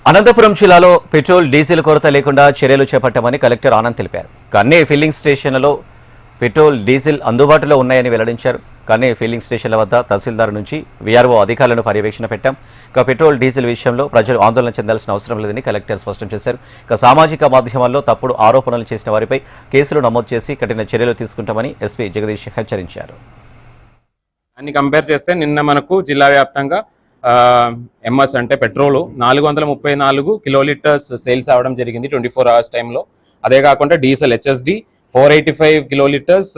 అనంతపురం జిల్లాలో petrol diesel కొరత లేకుండా చర్యలు చేపట్టామని కలెక్టర్ ఆనంద్ తెలిపారు. కన్నే ఫిల్లింగ్ స్టేషన్లలో పెట్రోల్ డీజిల్ అందుబాటులో ఉన్నాయని వెల్లడించారు. కన్నే ఫిల్లింగ్ స్టేషన్ల వద్ద తహసీల్దార్ నుంచి వీఆర్ఓ అధికారులను పర్యవేక్షణ పెట్టాం. పెట్రోల్ డీజిల్ విషయంలో ప్రజలు ఆందోళన చెందాల్సిన అవసరం లేదని కలెక్టర్ స్పష్టం చేశారు. సామాజిక మాధ్యమాల్లో తప్పుడు ఆరోపణలు చేసిన వారిపై కేసులు నమోదు చేసి కఠిన చర్యలు తీసుకుంటామని ఎస్పీ జగదీష్ హెచ్చరించారు. అన్ని కంపేర్ చేస్తే నిన్న మనకు జిల్లా వ్యాప్తంగా ఎంఎస్ అంటే పెట్రోల్ 434 కిలోలీటర్స్ సేల్స్ అవడం జరిగింది 24 అవర్స్ టైంలో. అదే కాకుండా డీజిల్ హెచ్ఎస్డి 485 కిలోలీటర్స్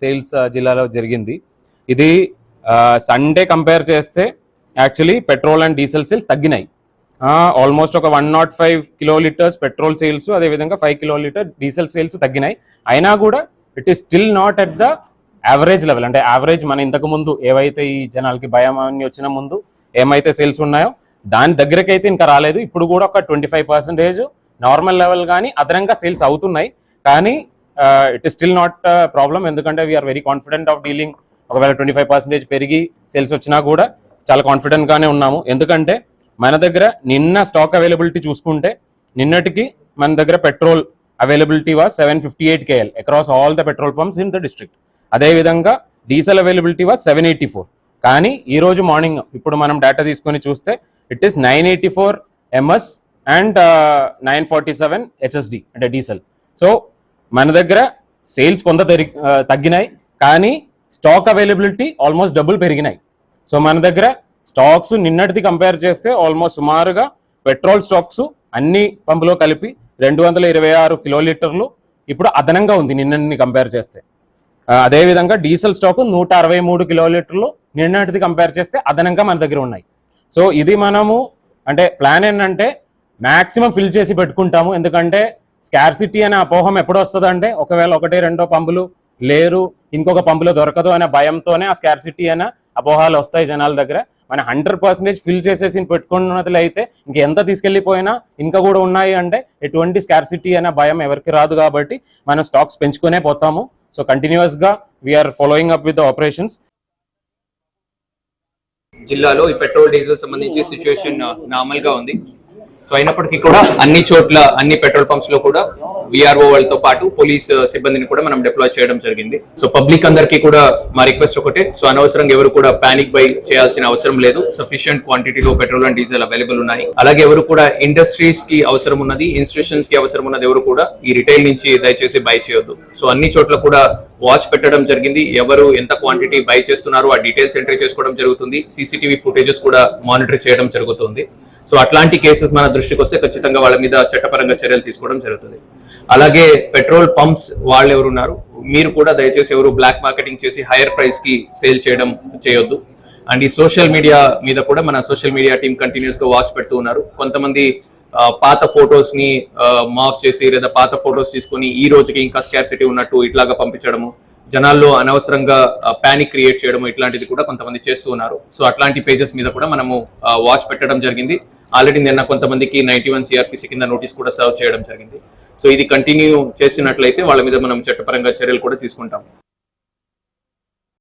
సేల్స్ జిల్లాలో జరిగింది. ఇది సండే కంపేర్ చేస్తే actually petrol and diesel sales తగ్గినాయి. ఆల్మోస్ట్ ఒక 105 కిలోలీటర్స్ పెట్రోల్ సేల్స్, అదేవిధంగా 5 కిలోలీటర్ డీజిల్ సేల్స్ తగ్గినాయి. అయినా కూడా it is still not at the average level. అంటే యావరేజ్ మన ఇంతకు ముందు ఏవైతే ఈ జనాలకి భయం అని వచ్చిన ముందు ఏమైతే సేల్స్ ఉన్నాయో దాని దగ్గరకి అయితే ఇంకా రాలేదు. ఇప్పుడు కూడా ఒక 25% నార్మల్ లెవెల్ కానీ అదనంగా సేల్స్ అవుతున్నాయి. కానీ it is still not problem, ఎందుకంటే we are very confident of dealing. ఒకవేళ 25% పెరిగి సేల్స్ వచ్చినా కూడా చాలా కాన్ఫిడెంట్గానే ఉన్నాము. ఎందుకంటే మన దగ్గర నిన్న స్టాక్ అవైలబిలిటీ చూసుకుంటే నిన్నటికి మన దగ్గర petrol availability was 758 KL across all the petrol pumps in the district. అదేవిధంగా డీజిల్ అవైలబిలిటీ వాజ్ 784. కానీ ఈరోజు మార్నింగ్ ఇప్పుడు మనం డేటా తీసుకొని చూస్తే it is 984 MS and 947 HSD అంటే డీజిల్. సో మన దగ్గర సేల్స్ కొంత తగ్గినాయి, కానీ స్టాక్ అవైలబిలిటీ ఆల్మోస్ట్ డబుల్ పెరిగినాయి. సో మన దగ్గర స్టాక్స్ నిన్నటిది కంపేర్ చేస్తే ఆల్మోస్ట్ సుమారుగా పెట్రోల్ స్టాక్స్ అన్ని పంపులో కలిపి 226 కిలోలీటర్లు ఇప్పుడు అదనంగా ఉంది నిన్నటిని కంపేర్ చేస్తే. అదేవిధంగా డీజిల్ స్టాక్ 163 కిలోలీటర్లు నిన్నటిది కంపేర్ చేస్తే అదనంగా మన దగ్గర ఉన్నాయి. సో ఇది మనము అంటే ప్లాన్ ఏంటంటే మ్యాక్సిమం ఫిల్ చేసి పెట్టుకుంటాము. ఎందుకంటే స్కార్సిటీ అనే అపోహం ఎప్పుడు వస్తుందంటే ఒకవేళ 1-2 పంపులు లేరు, ఇంకొక పంపులో దొరకదు అనే భయంతోనే ఆ స్కార్సిటీ అనే అపోహాలు వస్తాయి జనాల దగ్గర. మన 100% ఫిల్ చేసేసి పెట్టుకున్నట్లు అయితే ఇంకెంత తీసుకెళ్ళిపోయినా ఇంకా కూడా ఉన్నాయి అంటే ఎటువంటి స్కార్సిటీ అనే భయం ఎవరికి రాదు. కాబట్టి మనం స్టాక్స్ పెంచుకునే పోతాము. సో కంటిన్యూస్గా we are following up with the operations. జిల్లాలో ఈ పెట్రోల్ డీజిల్ సంబంధించి సిచ్యువేషన్ నార్మల్ గా ఉంది. సో అయినప్పటికీ కూడా అన్ని చోట్ల అన్ని పెట్రోల్ పంప్స్ లో కూడా విఆర్ఓ వాళ్ళతో పాటు పోలీస్ సిబ్బందిని కూడా మనం డిప్లాయ్ చేయడం జరిగింది. సో పబ్లిక్ అందరికీ కూడా మా రిక్వెస్ట్ ఒకటే, సో అనవసరంగా ఎవరు కూడా పానిక్ బై చేయాల్సిన అవసరం లేదు. సఫిషియంట్ క్వాంటిటీలో పెట్రోల్ అండ్ డీజిల్ అవైలబుల్ ఉన్నాయి. అలాగే ఎవరు కూడా ఇండస్ట్రీస్ కి అవసరం ఉన్నది, ఇన్స్టిట్యూషన్స్ కి అవసరం ఉన్నది ఎవరు కూడా ఈ రిటైల్ నుంచి దయచేసి బై చేయొద్దు. సో అన్ని చోట్ల కూడా వాచ్ పెట్టడం జరిగింది. ఎవరు ఎంత క్వాంటిటీ బై చేస్తున్నారో ఆ డీటెయిల్స్ ఎంట్రీ చేసుకోవడం జరుగుతుంది. సీసీటీవీ ఫుటేజెస్ కూడా మానిటర్ చేయడం జరుగుతుంది. సో అట్లాంటి కేసెస్ మన దృష్టికి వస్తే ఖచ్చితంగా వాళ్ళ మీద చట్టపరంగా చర్యలు తీసుకోవడం జరుగుతుంది. అలాగే పెట్రోల్ పంప్స్ వాళ్ళు ఎవరున్నారు, మీరు కూడా దయచేసి ఎవరు బ్లాక్ మార్కెటింగ్ చేసి హైయర్ ప్రైస్ కి సేల్ చేయొద్దు. అండ్ ఈ సోషల్ మీడియా మీద కూడా మన సోషల్ మీడియా టీం కంటిన్యూస్ గా వాచ్ పెడుతూ ఉన్నారు. కొంతమంది పాత ఫొటోస్ ని మాఫ్ చేసి లేదా పాత ఫొటోస్ తీసుకొని ఈ రోజుకి ఇంకా స్కార్సిటీ ఉన్నట్టు ఇట్లాగా పంపించడము, జనాల్లో అనవసరంగా పానిక్ క్రియేట్ చేయడము, ఇట్లాంటిది కూడా కొంతమంది చేస్తూ ఉన్నారు. సో అట్లాంటి పేజెస్ మీద కూడా మనము వాచ్ పెట్టడం జరిగింది. ఆల్రెడీ నిన్న కొంతమందికి 91 CRPC కింద నోటీస్ కూడా సర్వ్ చేయడం జరిగింది. సో ఇది కంటిన్యూ చేసినట్లయితే వాళ్ళ మీద మనం చట్టపరంగా చర్యలు కూడా తీసుకుంటాం.